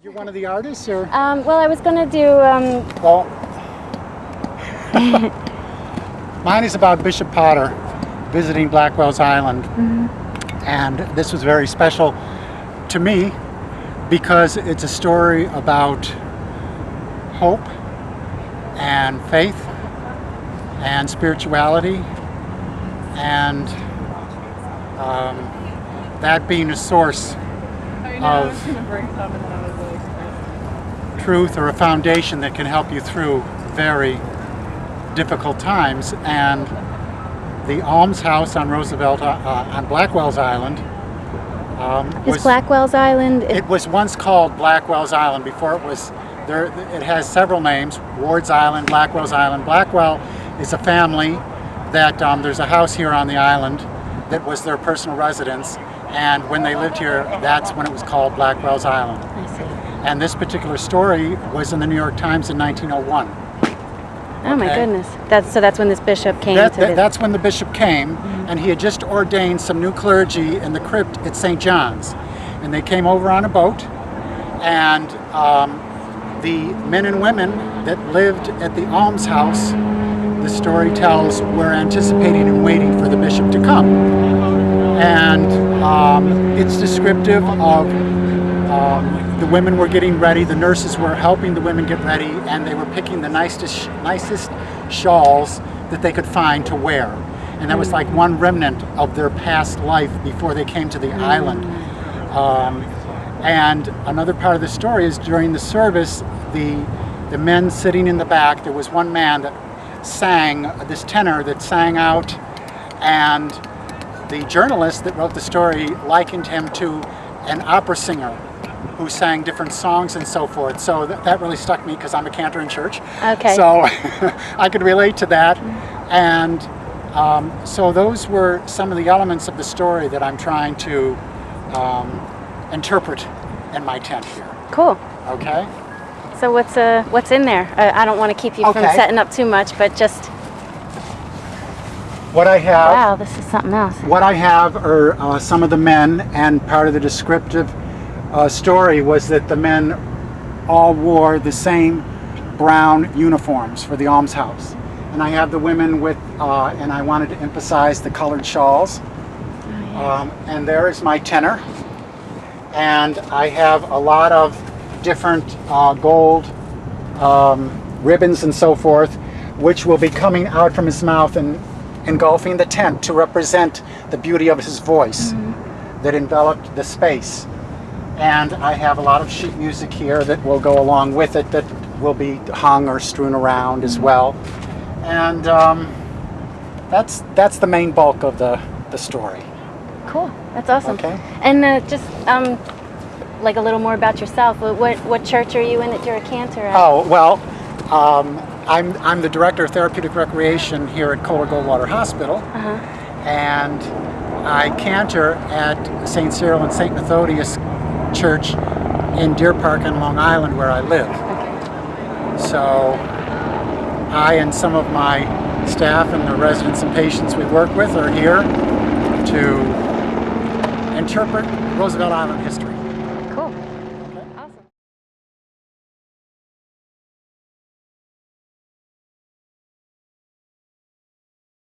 You're one of the artists, or? Well, I was going to do... Well, mine is about Bishop Potter visiting Blackwell's Island. And this was very special to me because it's a story about hope and faith and spirituality, and that being a source of truth or a foundation that can help you through very difficult times. And the almshouse on Roosevelt, on Blackwell's Island, Is Blackwell's Island? It was once called Blackwell's Island before it was there. It has several names: Ward's Island, Blackwell's Island. Blackwell is a family that there's a house here on the island that was their personal residence, and when they lived here, that's when it was called Blackwell's Island. I see. And this particular story was in the New York Times in 1901. Oh my goodness! That's when this bishop came. That's when the bishop came, and he had just ordained some new clergy in the crypt at St. John's, and they came over on a boat, and the men and women that lived at the almshouse, the story tells, were anticipating and waiting for the bishop to come, and it's descriptive of the women were getting ready, the nurses were helping the women get ready, and they were picking the nicest shawls that they could find to wear. And that was like one remnant of their past life before they came to the island. And another part of the story is during the service, the men sitting in the back, there was one man that sang, this tenor that sang out, and the journalist that wrote the story likened him to an opera singer who sang different songs and so forth. So that really stuck me because I'm a cantor in church. Okay. So I could relate to that. And so those were some of the elements of the story that I'm trying to interpret in my tent here. Cool. Okay. So what's in there? I don't want to keep you from setting up too much, but just... What I have... Wow, this is something else. What I have are some of the men, and part of the descriptive story was that the men all wore the same brown uniforms for the almshouse. And I have the women with, and I wanted to emphasize the colored shawls. And there is my tenor. And I have a lot of different gold ribbons and so forth, which will be coming out from his mouth and engulfing the tent to represent the beauty of his voice that enveloped the space. And I have a lot of sheet music here that will go along with it, that will be hung or strewn around as well. And that's the main bulk of the story. Cool, that's awesome. Okay. And just like a little more about yourself. What church are you in that you're a cantor at? Oh, well, I'm the director of therapeutic recreation here at Kohler Goldwater Hospital. And I cantor at St. Cyril and St. Methodius Church in Deer Park on Long Island, where I live. So I and some of my staff and the residents and patients we work with are here to interpret Roosevelt Island history.